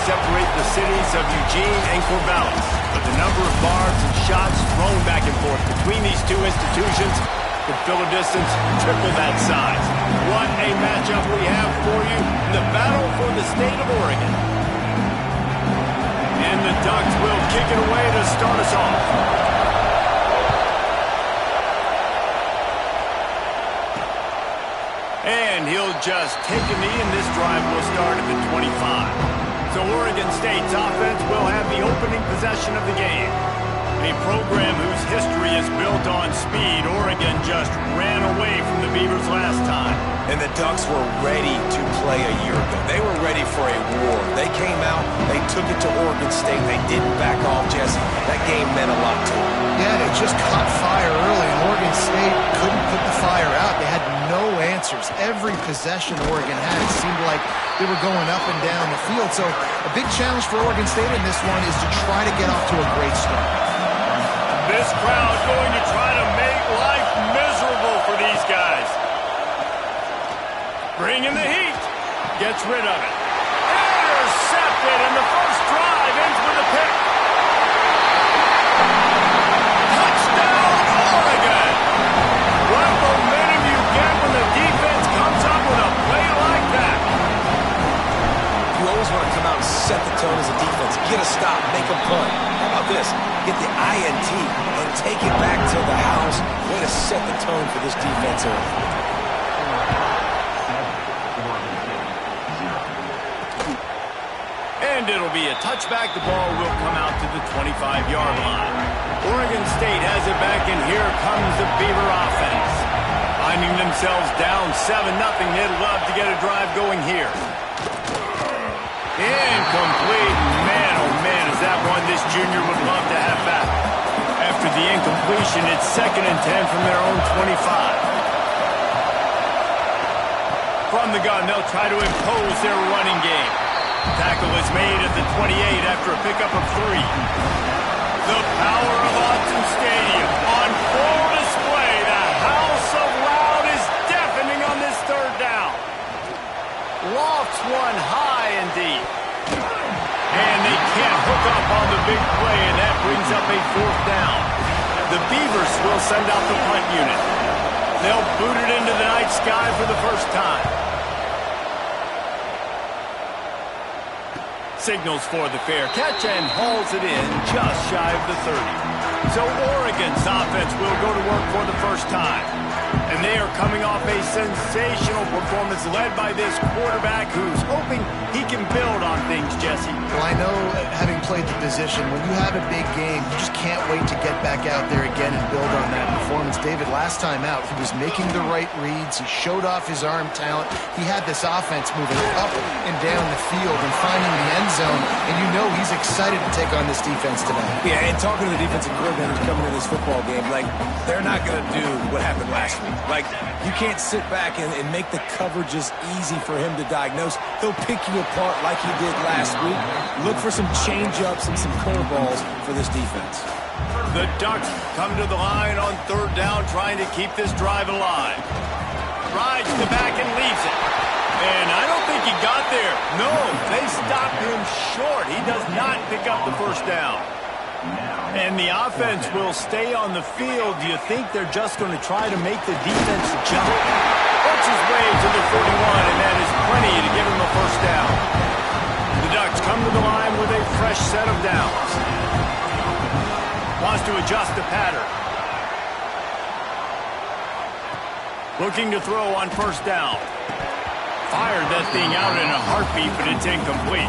separate the cities of Eugene and Corvallis. But the number of barbs and shots thrown back and forth between these two institutions could fill a distance triple that size. What a matchup we have for you in the battle for the state of Oregon. And the Ducks will kick it away to start us off. And he'll just take a knee, and this drive will start at the 25. So Oregon State's offense will have the opening possession of the game. A program whose history is built on speed. Oregon just ran away from the Beavers last time. And the Ducks were ready to play a year ago. They were ready for a war. They came out, they took it to Oregon State. They didn't back off, Jesse. That game meant a lot to them. Yeah, they just caught fire early, and Oregon State couldn't put the fire out. They had no answers. Every possession Oregon had, it seemed like they were going up and down the field. So a big challenge for Oregon State in this one is to try to get off to a great start. This crowd going to try to make life miserable for these guys. Bringing the heat. Gets rid of it. Intercepted, and the first drive ends with a pick. Touchdown, Oregon! What momentum you get when the defense comes up with a play like that. You always want to come out and set the tone as a defense. Get a stop, make a punt. How about this? Get the INT and take it back to the house. Way to set the tone for this defense early. And it'll be a touchback. The ball will come out to the 25-yard line. Oregon State has it back, and here comes the Beaver offense. Finding themselves down 7-0, they'd love to get a drive going here. Incomplete. Man, oh man, is that one this junior would love to have back. After the incompletion, it's 2nd and 10 from their own 25. From the gun, they'll try to impose their running game. Tackle is made at the 28 after a pickup of 3. The power of Autzen Stadium on full display. The house of loud is deafening on this 3rd down. Lofts one high and deep. And they can't hook up on the big play, and that brings up a 4th down. The Beavers will send out the punt unit. They'll boot it into the night sky for the first time. Signals for the fair catch and hauls it in just shy of the 30. So Oregon's offense will go to work for the first time. And they are coming off a sensational performance led by this quarterback who's hoping he can build on things, Jesse. Well, I know, having played the position, when you have a big game, you just can't wait to get back out there again and build on that performance. David, last time out, he was making the right reads. He showed off his arm talent. He had this offense moving up and down the field and finding the end zone. And you know he's excited to take on this defense tonight. Yeah, and talking to the defensive coordinators coming into this football game, like, they're not going to do what happened last week. Like, you can't sit back and make the coverages easy for him to diagnose. He'll pick you apart like he did last week. Look for some change-ups and some curveballs for this defense. The Ducks come to the line on 3rd down, trying to keep this drive alive. Rides the back and leaves it. And I don't think he got there. No, they stopped him short. He does not pick up the 1st down. And the offense will stay on the field. Do you think they're just going to try to make the defense jump? Works his way to the 41, and that is plenty to give him a 1st down. The Ducks come to the line with a fresh set of downs. Wants to adjust the pattern. Looking to throw on 1st down. Fired that thing out in a heartbeat, but it's incomplete.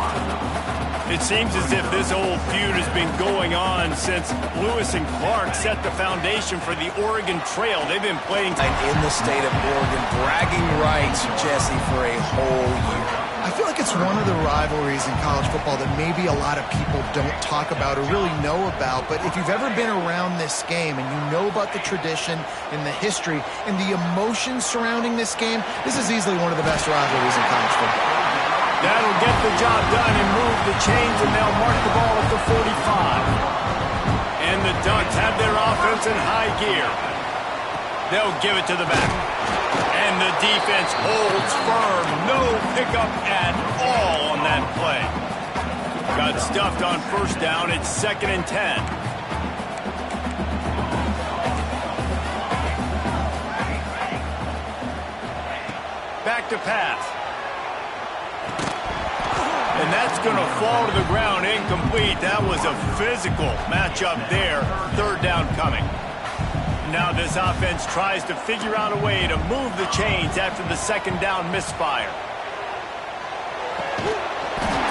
It seems as if this old feud has been going on since Lewis and Clark set the foundation for the Oregon Trail. They've been playing in the state of Oregon, bragging rights, Jesse, for a whole year. I feel like it's one of the rivalries in college football that maybe a lot of people don't talk about or really know about. But if you've ever been around this game and you know about the tradition and the history and the emotions surrounding this game, this is easily one of the best rivalries in college football. That'll get the job done and move the chains, and they'll mark the ball at the 45. And the Ducks have their offense in high gear. They'll give it to the back. And the defense holds firm. No pickup at all on that play. Got stuffed on first down. It's 2nd and 10. Back to pass. And that's going to fall to the ground incomplete. That was a physical matchup there. 3rd down coming. Now this offense tries to figure out a way to move the chains after the 2nd down misfire.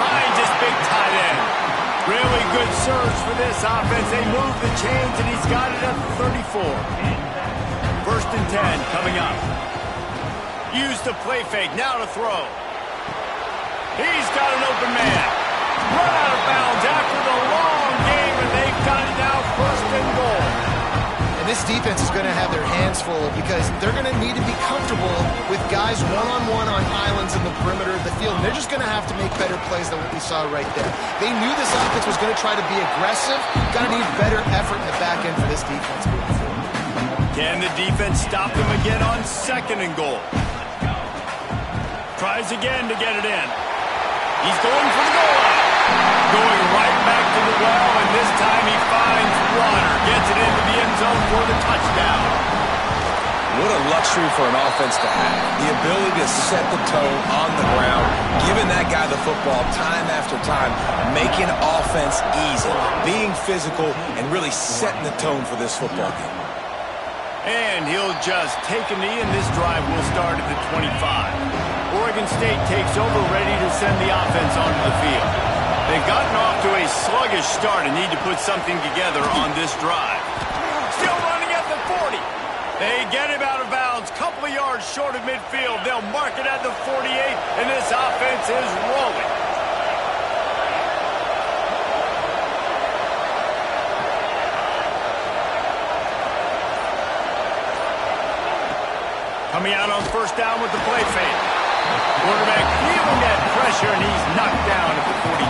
Finds this big tight end. Really good surge for this offense. They move the chains, and he's got it at the 34. 1st and 10 coming up. Use the play fake. Now to throw. He's got an open man. Run out of bounds after the long game, and they've got it now 1st and goal. And this defense is going to have their hands full because they're going to need to be comfortable with guys one-on-one on islands in the perimeter of the field. And they're just going to have to make better plays than what we saw right there. They knew this offense was going to try to be aggressive. Going to need better effort in the back end for this defense moving forward. Can the defense stop them again on 2nd and goal? Tries again to get it in. He's going for the goal line. Going right back to the well, and this time he finds water. Gets it into the end zone for the touchdown. What a luxury for an offense to have. The ability to set the tone on the ground, giving that guy the football time after time, making offense easy, being physical, and really setting the tone for this football game. And he'll just take a knee, and this drive will start at the 25. Oregon State takes over, ready to send the offense onto the field. They've gotten off to a sluggish start and need to put something together on this drive. Still running at the 40. They get him out of bounds, couple of yards short of midfield. They'll mark it at the 48, and this offense is rolling. Coming out on 1st down with the play fake. Quarterback feeling that pressure, and he's knocked down at the 42.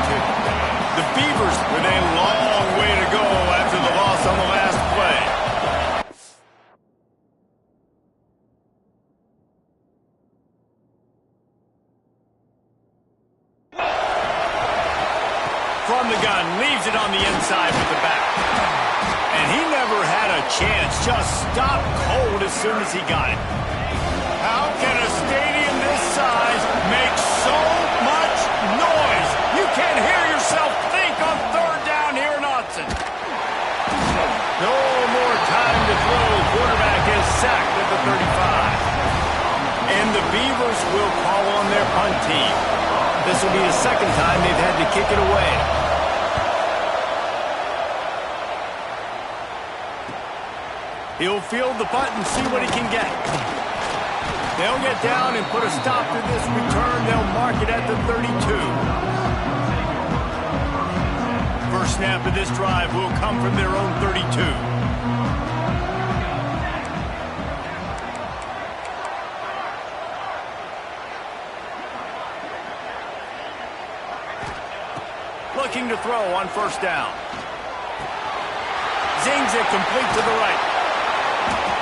The Beavers with a long way to go after the loss on the last play. From the gun, leaves it on the inside with the back. And he never had a chance, just stopped cold as soon as he got it. How can a stadium this size make so much noise? You can't hear yourself think on 3rd down here in Autzen. No more time to throw. Quarterback is sacked at the 35. And the Beavers will call on their punt team. This will be the 2nd time they've had to kick it away. He'll field the punt and see what he can get. They'll get down and put a stop to this return. They'll mark it at the 32. First snap of this drive will come from their own 32. Looking to throw on 1st down. Zings it complete to the right.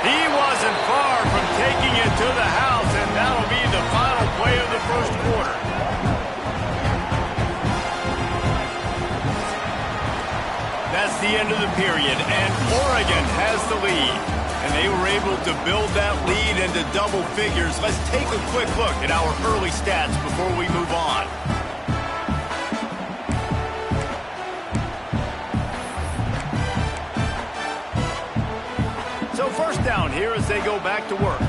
He wasn't far from taking it to the house, and that'll be the final play of the 1st quarter. That's the end of the period, and Oregon has the lead. And they were able to build that lead into double figures. Let's take a quick look at our early stats before we move on. So 1st down here as they go back to work.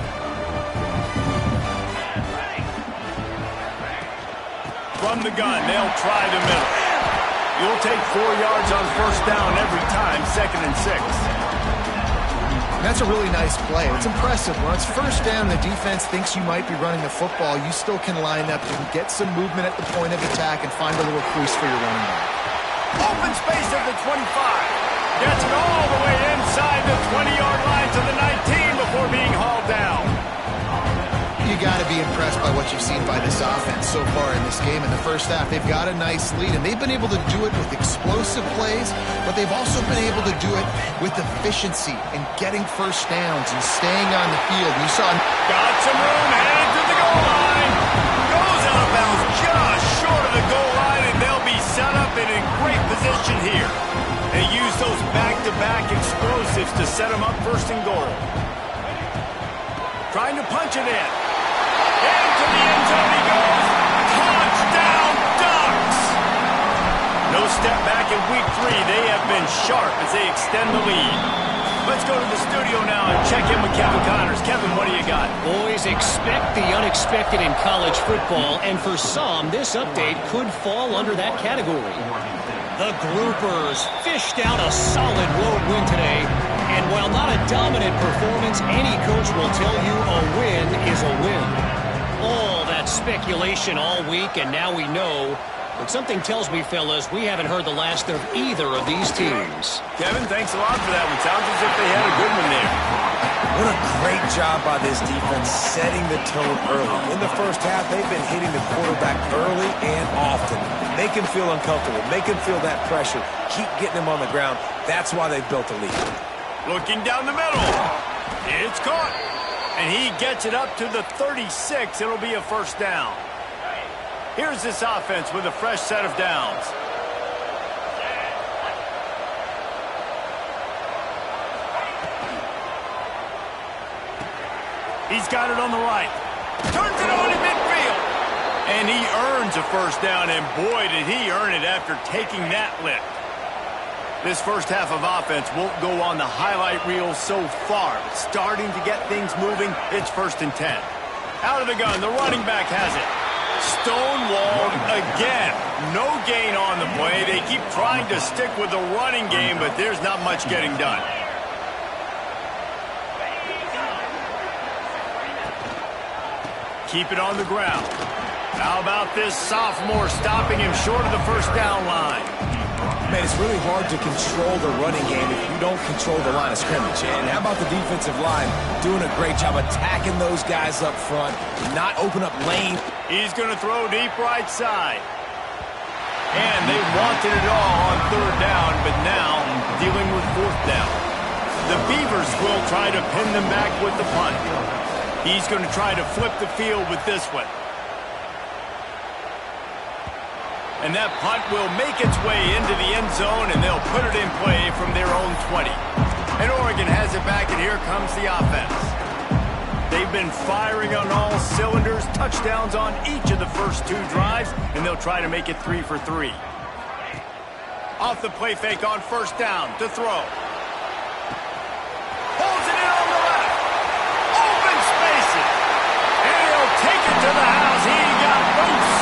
From the gun, they'll try the middle. You'll take 4 yards on 1st down every time, 2nd and 6. That's a really nice play. It's impressive. When it's 1st down, the defense thinks you might be running the football. You still can line up and get some movement at the point of attack and find a little crease for your running back. Open space at the 25. Gets it all the way inside the 20-yard line to the 19 before being hauled down. You got to be impressed by what you've seen by this offense so far in this game. In the 1st half, they've got a nice lead, and they've been able to do it with explosive plays, but they've also been able to do it with efficiency and getting 1st downs and staying on the field. You saw... Got some room, headed to the goal line. Goes out of bounds just short of the goal line, and they'll be set up in set him up first and goal. Trying to punch it in. Into the end zone he goes. Touchdown, Ducks! No step back in week 3. They have been sharp as they extend the lead. Let's go to the studio now and check in with Kevin Connors. Kevin, what do you got? Boys, expect the unexpected in college football, and for some, this update could fall under that category. The Groupers fished out a solid road win today, and while not a dominant performance, any coach will tell you a win is a win. All that speculation all week, and now we know. But something tells me, fellas, we haven't heard the last of either of these teams. Kevin, thanks a lot for that one. Sounds as if they had a good one there. What a great job by this defense setting the tone early. In the first half, they've been hitting the quarterback early and often. Make him feel uncomfortable. Make him feel that pressure. Keep getting him on the ground. That's why they've built a lead. Looking down the middle. It's caught. And he gets it up to the 36. It'll be a first down. Here's this offense with a fresh set of downs. He's got it on the right. Turns it on in midfield. And he earns a first down, and boy, did he earn it after taking that lift. This first half of offense won't go on the highlight reel so far. But starting to get things moving, it's 1st and 10. Out of the gun, the running back has it. Stonewalled again. No gain on the play. They keep trying to stick with the running game, but there's not much getting done. Keep it on the ground. How about this sophomore stopping him short of the first down line? Man, it's really hard to control the running game if you don't control the line of scrimmage. And how about the defensive line doing a great job attacking those guys up front, not open up lane. He's going to throw deep right side. And they wanted it all on 3rd down, but now dealing with 4th down. The Beavers will try to pin them back with the punt. He's going to try to flip the field with this one. And that punt will make its way into the end zone, and they'll put it in play from their own 20. And Oregon has it back, and here comes the offense. They've been firing on all cylinders, touchdowns on each of the first 2 drives, and they'll try to make it 3 for 3. Off the play fake on 1st down to throw. Holds it in on the left. Open spaces. And he'll take it to the house. He got loose.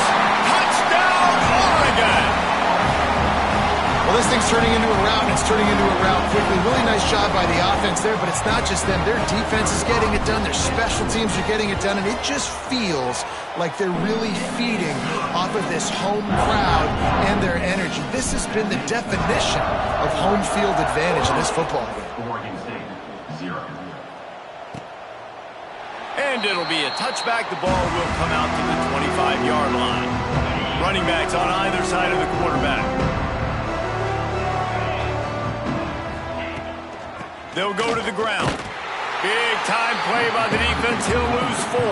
Touchdown, Oregon. Well, this thing's turning into a rout, and it's turning into a rout quickly. Really nice job by the offense there, but it's not just them. Their defense is getting it done. Their special teams are getting it done, and it just feels like they're really feeding off of this home crowd and their energy. This has been the definition of home field advantage in this football game. Oregon State, 0. And it'll be a touchback. The ball will come out to the 25-yard line. Running backs on either side of the quarterback. They'll go to the ground. Big time play by the defense. He'll lose 4.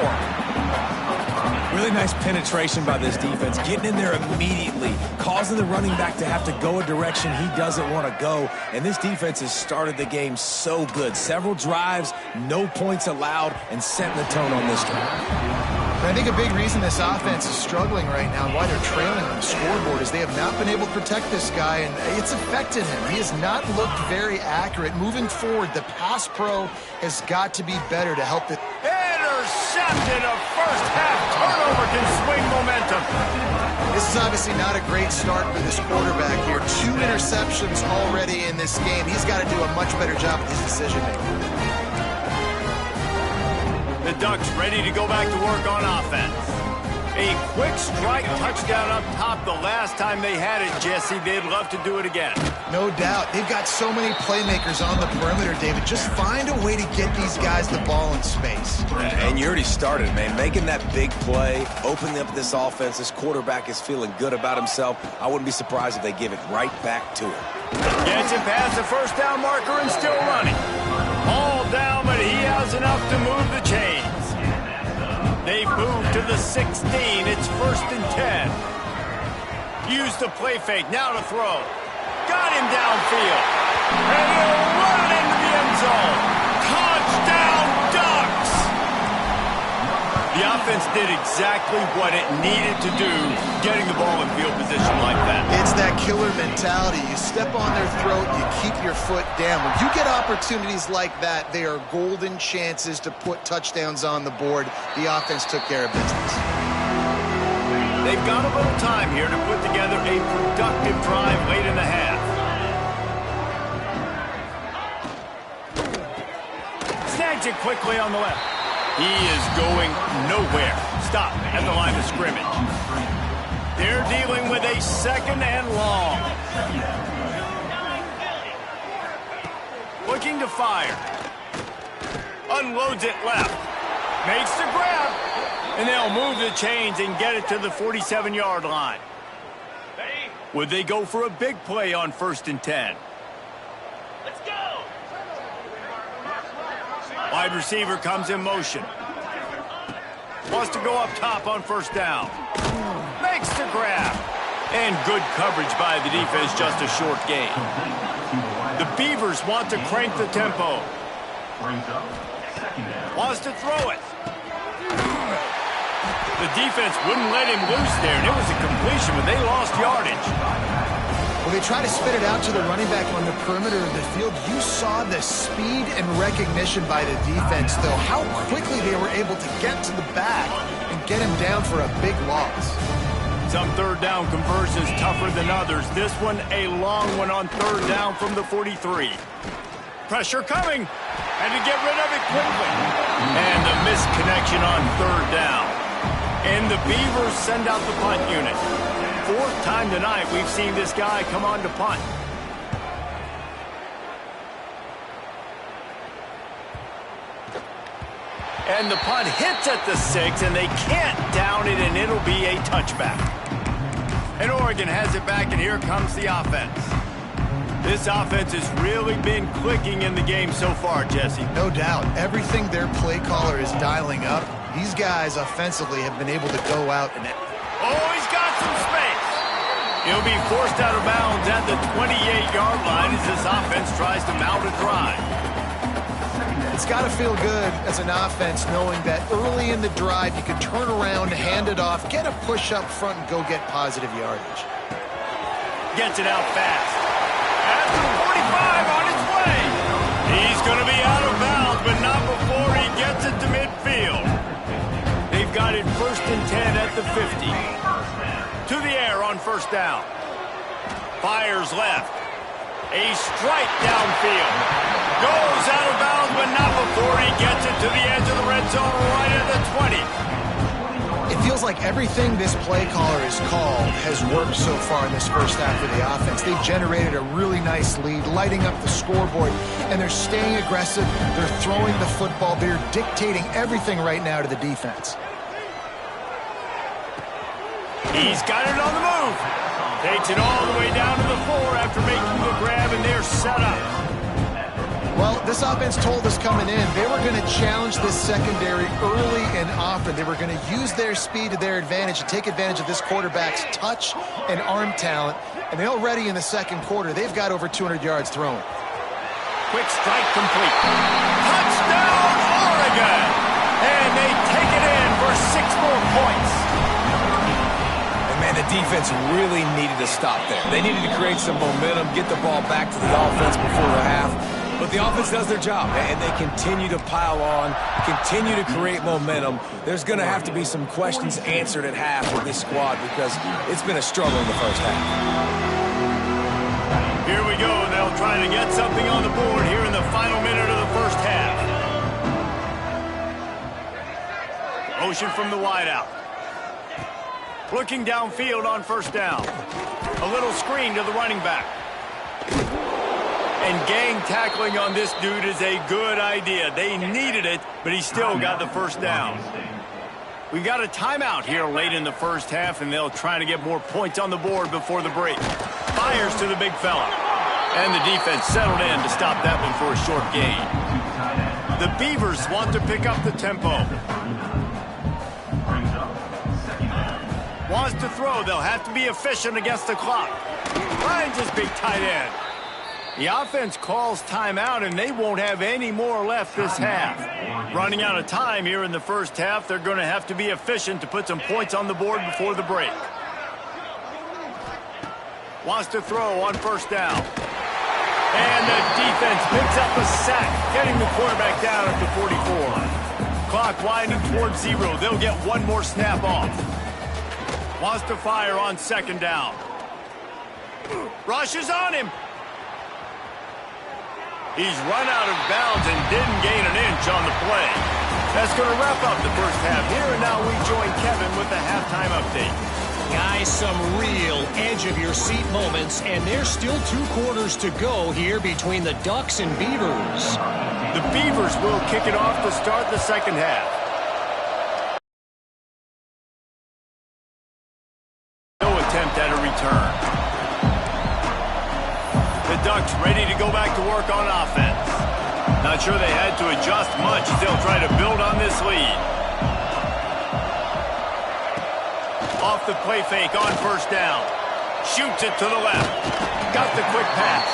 Really nice penetration by this defense, getting in there immediately, causing the running back to have to go a direction he doesn't want to go. And this defense has started the game so good. Several drives, no points allowed, and setting the tone on this drive. I think a big reason this offense is struggling right now and why they're trailing on the scoreboard is they have not been able to protect this guy, and it's affected him. He has not looked very accurate. Moving forward, the pass pro has got to be better to help the... Intercepted. A first half turnover can swing momentum. This is obviously not a great start for this quarterback here. 2 interceptions already in this game. He's got to do a much better job with his decision-making. The Ducks ready to go back to work on offense. A quick strike touchdown up top the last time they had it, Jesse. They'd love to do it again. No doubt. They've got so many playmakers on the perimeter, David. Just find a way to get these guys the ball in space. And you already started, man. Making that big play, opening up this offense. This quarterback is feeling good about himself. I wouldn't be surprised if they give it right back to him. Gets it past the first down marker and still running. All down, but he has enough to move the chains. They've moved to the 16. It's 1st and 10. Use the play fake. Now to throw. Got him downfield. And he'll run it into the the end zone. Touchdown, Ducks! The offense did exactly what it needed to do, getting the ball in field position like that. It's that killer mentality. You step on their throat, you keep your foot down. When you get opportunities like that, they are golden chances to put touchdowns on the board. The offense took care of business. They've got a little time here to put together a productive drive late in the half. Snags it quickly on the left. He is going nowhere. Stop at the line of scrimmage. They're dealing with a second and long. Looking to fire. Unloads it left. Makes the grab. And they'll move the chains and get it to the 47-yard line. Would they go for a big play on 1st and 10? Let's go! Wide receiver comes in motion. Wants to go up top on 1st down. Makes the grab. And good coverage by the defense, just a short gain. The Beavers want to crank the tempo. Wants to throw it. The defense wouldn't let him loose there, and it was a completion, but they lost yardage. Well, they try to spit it out to the running back on the perimeter of the field. You saw the speed and recognition by the defense, though, how quickly they were able to get to the back and get him down for a big loss. Some 3rd down conversions tougher than others. This one a long one on 3rd down from the 43. Pressure coming, and to get rid of it quickly. And the misconnection on 3rd down. And the Beavers send out the punt unit. 4th time tonight we've seen this guy come on to punt. And the punt hits at the 6, and they can't down it, and it'll be a touchback. And Oregon has it back, and here comes the offense. This offense has really been clicking in the game so far, Jesse. No doubt. Everything their play caller is dialing up, these guys offensively have been able to go out and... Oh, he's got some space. He'll be forced out of bounds at the 28-yard line as this offense tries to mount a drive. It's got to feel good as an offense knowing that early in the drive you can turn around, hand it off, get a push up front, and go get positive yardage. Gets it out fast. After the 45 on its way. He's going to be out of bounds, but not before he gets it to midfield. They've got it 1st and 10 at the 50. To the air on 1st down. Fires left. A strike downfield. Goes out of bounds, but not before he gets it to the edge of the red zone right at the 20. It feels like everything this play caller has called has worked so far in this first half of the offense. They've generated a really nice lead, lighting up the scoreboard, and they're staying aggressive. They're throwing the football. They're dictating everything right now to the defense. He's got it on the move. Takes it all the way down to the 4 after making the grab, and they're set up. Well, this offense told us coming in they were going to challenge this secondary early and often. They were going to use their speed to their advantage and take advantage of this quarterback's touch and arm talent. And they already in the 2nd quarter, they've got over 200 yards thrown. Quick strike complete. Touchdown, Oregon! And they take it in for 6 more points. Man, the defense really needed to stop there. They needed to create some momentum, get the ball back to the offense before the half. But the offense does their job, and they continue to pile on, continue to create momentum. There's going to have to be some questions answered at half with this squad because it's been a struggle in the first half. Here we go. They'll try to get something on the board here in the final minute of the first half. Motion from the wideout. Looking downfield on 1st down. A little screen to the running back. And gang tackling on this dude is a good idea. They needed it, but he still got the 1st down. We've got a timeout here late in the first half, and they'll try to get more points on the board before the break. Fires to the big fella. And the defense settled in to stop that one for a short gain. The Beavers want to pick up the tempo. Wants to throw. They'll have to be efficient against the clock. Finds his big tight end. The offense calls timeout, and they won't have any more left this half. Running out of time here in the first half, they're going to have to be efficient to put some points on the board before the break. Wants to throw on first down. And the defense picks up a sack, getting the quarterback down at the 44. Clock winding towards 0. They'll get one more snap off. Wants to fire on second down. Rushes on him. He's run out of bounds and didn't gain an inch on the play. That's going to wrap up the first half here, and now we join Kevin with the halftime update. Guys, some real edge-of-your-seat moments, and there's still 2 quarters to go here between the Ducks and Beavers. The Beavers will kick it off to start the second half. No attempt at a return. The Ducks ready to go back to work on offense. Not sure they had to adjust much as they'll try to build on this lead. Off the play fake on first down. Shoots it to the left. Got the quick pass.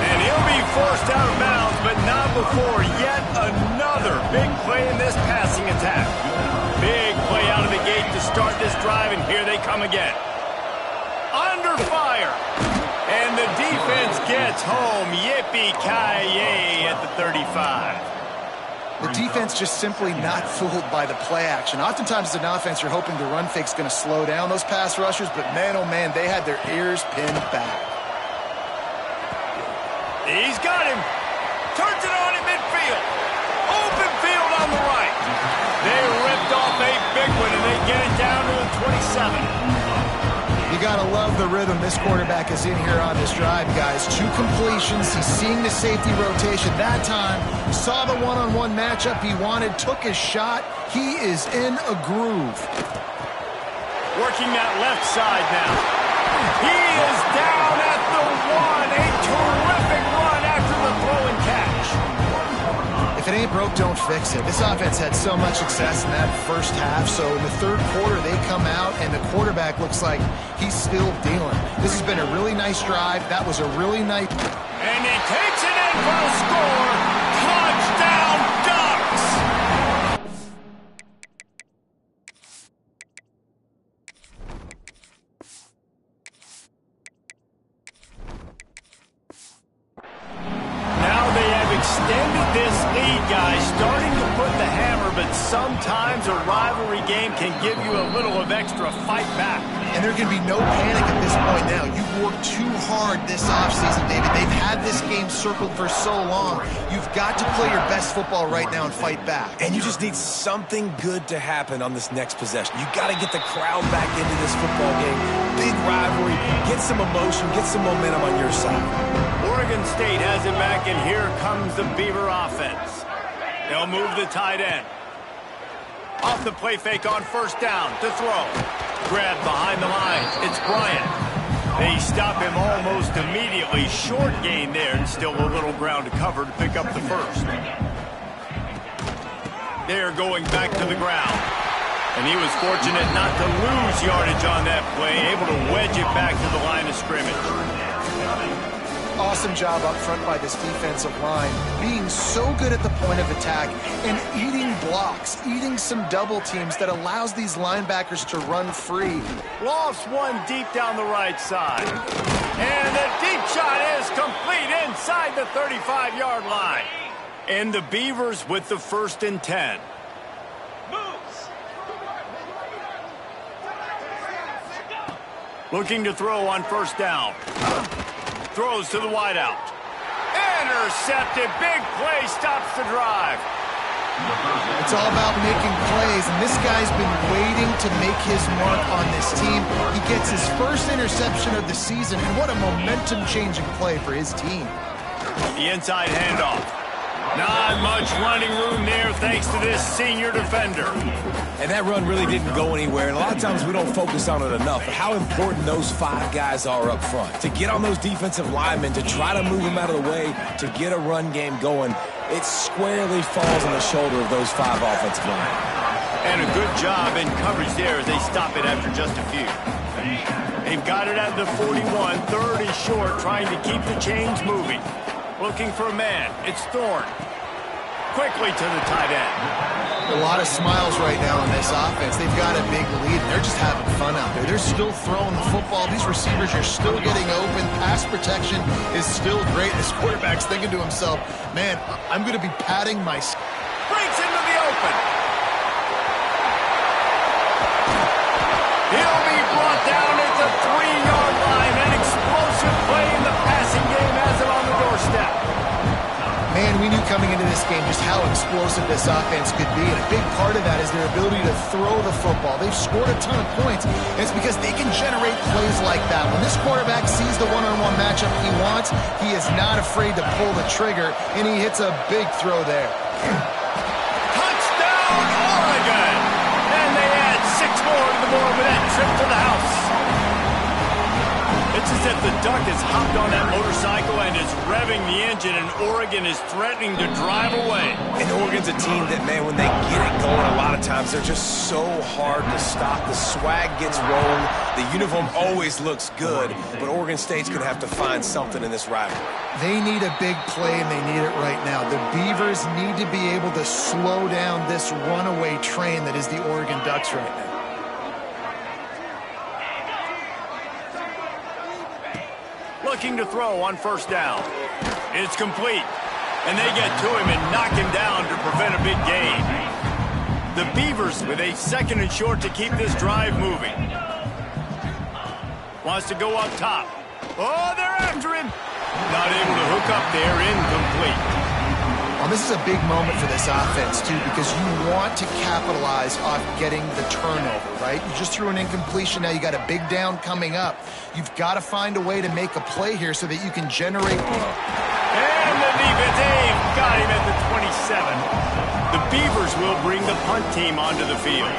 And he'll be forced out of bounds, but not before yet another big play in this passing attack. Big play out of the gate to start this drive, and here they come again. Under fire. And the defense gets home. Yippee-ki-yay at the 35. The defense just simply not fooled by the play action. Oftentimes as an offense, you're hoping the run fake's going to slow down those pass rushers, but man, oh man, they had their ears pinned back. He's got him. Turns it on in midfield. Open field on the right. They ripped off a big one, and they get it down to the 27. You got to love the rhythm this quarterback is in here on this drive, guys. 2 completions. He's seeing the safety rotation that time. Saw the one-on-one matchup he wanted, took his shot. He is in a groove. Working that left side now. He is down at the 1. A terrific run after the throw and catch. If it ain't broke, don't fix it. This offense had so much success in that first half, so in the third quarter they come out and the quarterback looks like he's still dealing. This has been a really nice drive. That was a really nice... And he takes it in for a score. Touchdown, Ducks! Now they have extended this lead, guys, starting to put the hammer, but sometimes a rivalry game can give you a little of extra fight back. And there can be no panic at this point now. You've worked too hard this offseason, David. They've had this game circled for so long. You've got to play your best football right now and fight back. And you just need something good to happen on this next possession. You got to get the crowd back into this football game. Big rivalry. Get some emotion. Get some momentum on your side. Oregon State has it back, and here comes the Beaver offense. They'll move the tight end. Off the play fake on first down to throw. Grabbed behind the line. It's Bryant. They stop him almost immediately. Short gain there, and still a little ground to cover to pick up the first. They're going back to the ground. And he was fortunate not to lose yardage on that play, able to wedge it back to the line of scrimmage. Awesome job up front by this defensive line, being so good at the point of attack and eating blocks, eating some double teams that allows these linebackers to run free. Lofts one deep down the right side. And the deep shot is complete inside the 35-yard line. And the Beavers with the 1st and 10. Looking to throw on first down. Throws to the wideout. Intercepted. Big play stops the drive. It's all about making plays, and this guy's been waiting to make his mark on this team. He gets his first interception of the season, and what a momentum-changing play for his team. The inside handoff. Not much running room there thanks to this senior defender. And that run really didn't go anywhere. And a lot of times we don't focus on it enough. How important those 5 guys are up front. To get on those defensive linemen, to try to move them out of the way, to get a run game going, it squarely falls on the shoulder of those 5 offensive linemen. And a good job in coverage there as they stop it after just a few. They've got it at the 41. Third is short, trying to keep the chains moving. Looking for a man. It's Thorne. Quickly to the tight end. A lot of smiles right now on this offense. They've got a big lead. They're just having fun out there. They're still throwing the football. These receivers are still getting open. Pass protection is still great. This quarterback's thinking to himself, man, I'm going to be patting my... Breaks into the open. He'll be brought down at the 3-yard line. An explosive play in the passing game has him on the doorstep. Man, we knew coming into this game just how explosive this offense could be, and a big part of that is their ability to throw the football. They've scored a ton of points, and it's because they can generate plays like that. When this quarterback sees the one-on-one matchup he wants, he is not afraid to pull the trigger, and he hits a big throw there. Touchdown, Oregon! And they add 6 more to the board with that trip to the house. It's as if the Duck has hopped on that motorcycle and is revving the engine, and Oregon is threatening to drive away. And Oregon's a team that, man, when they get it going, a lot of times they're just so hard to stop. The swag gets rolling. The uniform always looks good, but Oregon State's going to have to find something in this rivalry. They need a big play, and they need it right now. The Beavers need to be able to slow down this runaway train that is the Oregon Ducks right now. Looking to throw on first down. It's complete. And they get to him and knock him down to prevent a big gain. The Beavers with a 2nd and short to keep this drive moving. Wants to go up top. Oh, they're after him. Not able to hook up there. Incomplete. Well, this is a big moment for this offense, too, because you want to capitalize off getting the turnover, right? You just threw an incompletion. Now you got a big down coming up. You've got to find a way to make a play here so that you can generate... And the defense, Dave got him at the 27. The Beavers will bring the punt team onto the field.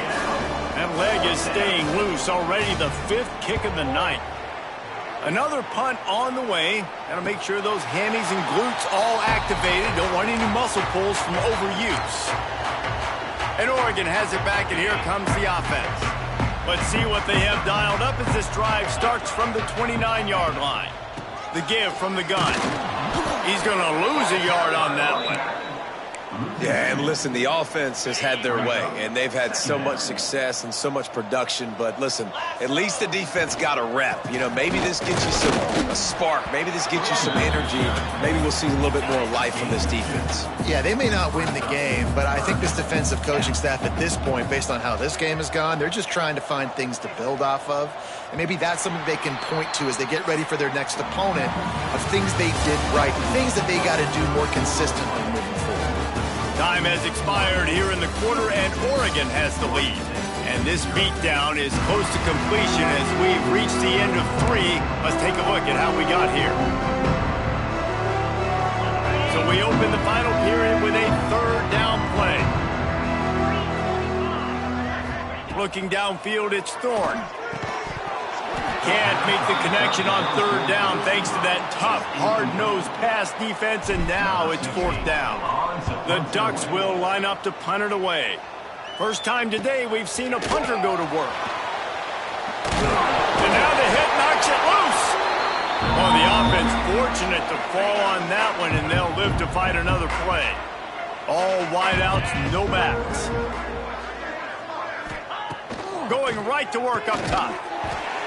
That leg is staying loose. Already the 5th kick of the night. Another punt on the way. Got to make sure those hammies and glutes all activated. Don't want any muscle pulls from overuse. And Oregon has it back, and here comes the offense. Let's see what they have dialed up as this drive starts from the 29-yard line. The give from the gun. He's going to lose a yard on that one. Yeah, and listen, the offense has had their way, and they've had so much success and so much production. But listen, at least the defense got a rep. You know, maybe this gets you a spark. Maybe this gets you some energy. Maybe we'll see a little bit more life from this defense. Yeah, they may not win the game, but I think this defensive coaching staff at this point, based on how this game has gone, they're just trying to find things to build off of. And maybe that's something they can point to as they get ready for their next opponent of things they did right, things that they got to do more consistently moving forward. Time has expired here in the quarter, and Oregon has the lead. And this beatdown is close to completion as we've reached the end of 3. Let's take a look at how we got here. So we open the final period with a 3rd down play. Looking downfield, it's Thorne. Can't make the connection on 3rd down thanks to that tough, hard-nosed pass defense, and now it's 4th down. The Ducks will line up to punt it away. First time today we've seen a punter go to work. And now the hit knocks it loose. Well, the offense fortunate to fall on that one, and they'll live to fight another play. All wideouts, no backs. Going right to work up top.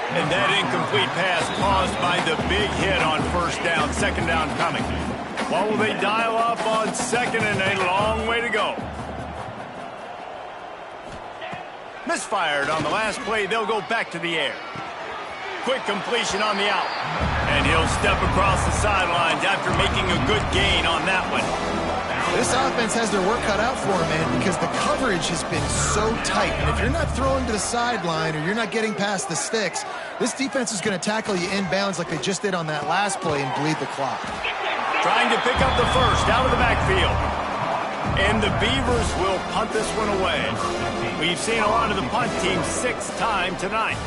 And that incomplete pass caused by the big hit on first down, 2nd down coming. What will they dial up on 2nd, and a long way to go? Misfired on the last play. They'll go back to the air. Quick completion on the out. And he'll step across the sidelines after making a good gain on that one. This offense has their work cut out for them, man, because the coverage has been so tight. And if you're not throwing to the sideline or you're not getting past the sticks, this defense is going to tackle you inbounds like they just did on that last play and bleed the clock. Trying to pick up the first out of the backfield. And the Beavers will punt this one away. We've seen a lot of the punt team 6th time tonight.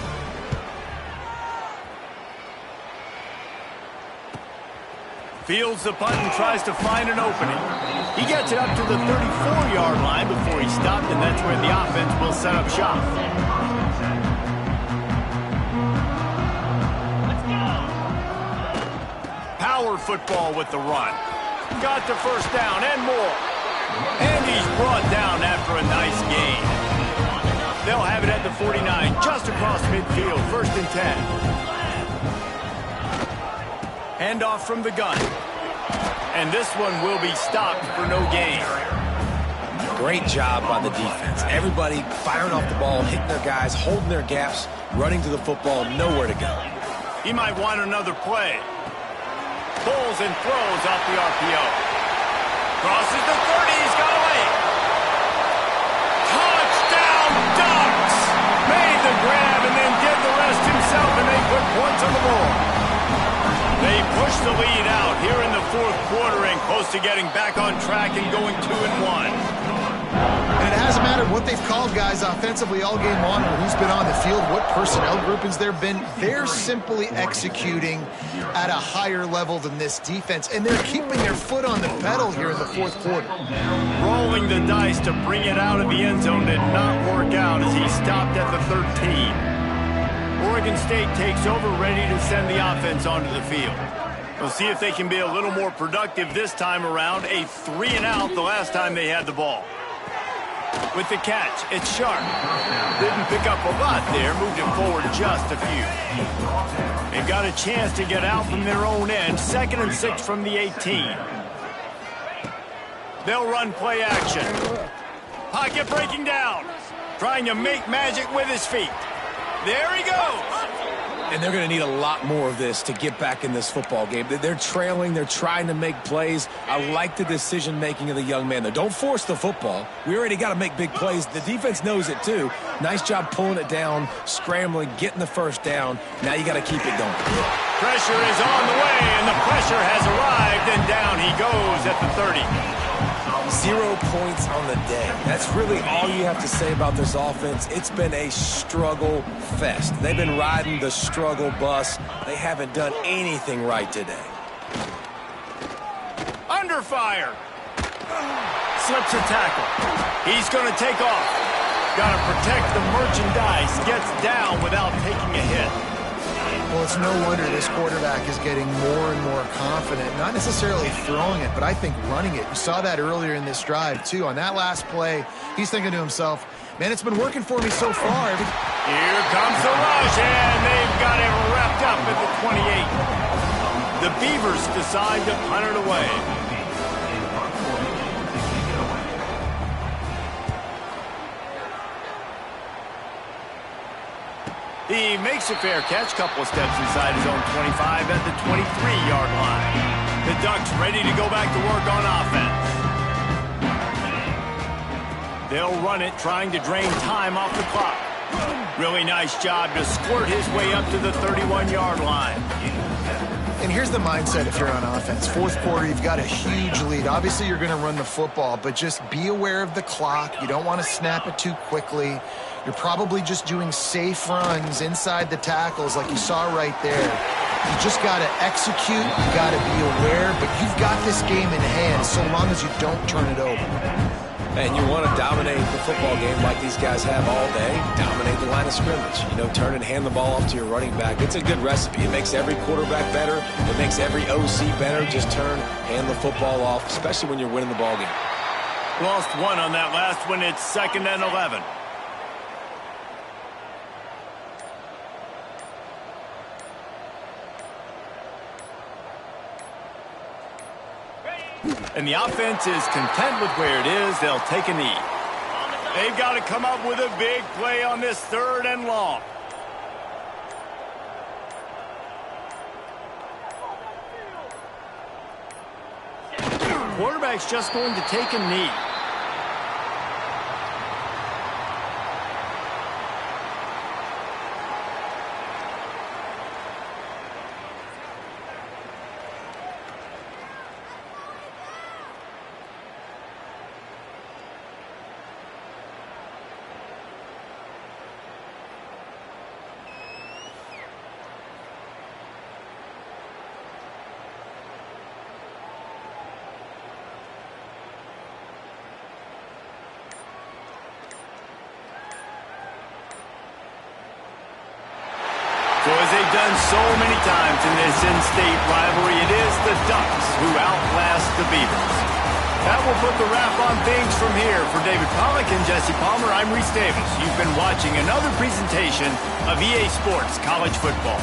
Fields the punt and tries to find an opening. He gets it up to the 34-yard line before he stopped, and that's where the offense will set up shop. power football with the run. Got the first down and more. And he's brought down after a nice gain. They'll have it at the 49, just across midfield, 1st and 10. Handoff from the gun. And this one will be stopped for no gain. Great job by the defense. Everybody firing off the ball, hitting their guys, holding their gaps, running to the football, nowhere to go. He might want another play. Pulls and throws off the RPO. Crosses the 30, he's got away. Touchdown Ducks! Made the grab and then did the rest himself, and they put points on the board. They push the lead out here in the 4th quarter and close to getting back on track and going 2-1. And it hasn't mattered what they've called guys offensively all game long, or who's been on the field, what personnel groupings there have been. They're simply executing at a higher level than this defense, and they're keeping their foot on the pedal here in the 4th quarter. Rolling the dice to bring it out of the end zone did not work out as he stopped at the 13. Oregon State takes over, ready to send the offense onto the field. We'll see if they can be a little more productive this time around. A 3-and-out the last time they had the ball. With the catch, it's Sharp. Didn't pick up a lot there, moved it forward just a few. They've got a chance to get out from their own end, 2nd and 6 from the 18. They'll run play action. Pocket breaking down. Trying to make magic with his feet. There he goes. And they're going to need a lot more of this to get back in this football game. They're trailing. They're trying to make plays. I like the decision-making of the young man, though. Don't force the football. We already got to make big plays. The defense knows it, too. Nice job pulling it down, scrambling, getting the first down. Now you got to keep it going. Pressure is on the way, and the pressure has arrived, and down he goes at the 30. 0 points on the day. That's really all you have to say about this offense. It's been a struggle fest. They've been riding the struggle bus. They haven't done anything right today. Under fire. Slips a tackle. He's going to take off. Got to protect the merchandise. Gets down without taking a hit. Well, it's no wonder this quarterback is getting more and more confident, not necessarily throwing it, but I think running it. You saw that earlier in this drive, too. On that last play, he's thinking to himself, man, it's been working for me so far. Here comes the rush, and they've got it wrapped up at the 28. The Beavers decide to punt it away. He makes a fair catch, couple of steps inside his own 25 at the 23-yard line. The Ducks ready to go back to work on offense. They'll run it, trying to drain time off the clock. Really nice job to squirt his way up to the 31-yard line. And here's the mindset if you're on offense. 4th quarter, you've got a huge lead. Obviously, you're going to run the football, but just be aware of the clock. You don't want to snap it too quickly. You're probably just doing safe runs inside the tackles like you saw right there. You just got to execute. You got to be aware, but you've got this game in hand so long as you don't turn it over. And you want to dominate the football game like these guys have all day. Dominate the line of scrimmage. You know, turn and hand the ball off to your running back. It's a good recipe. It makes every quarterback better. It makes every OC better. Just turn, hand the football off, especially when you're winning the ball game. Lost one on that last one. It's 2nd and 11. And the offense is content with where it is. They'll take a knee. They've got to come up with a big play on this 3rd and long. Quarterback's just going to take a knee. So as they've done so many times in this in-state rivalry, it is the Ducks who outlast the Beavers. That will put the wrap on things from here. For David Pollack and Jesse Palmer, I'm Reese Davis. You've been watching another presentation of EA Sports College Football.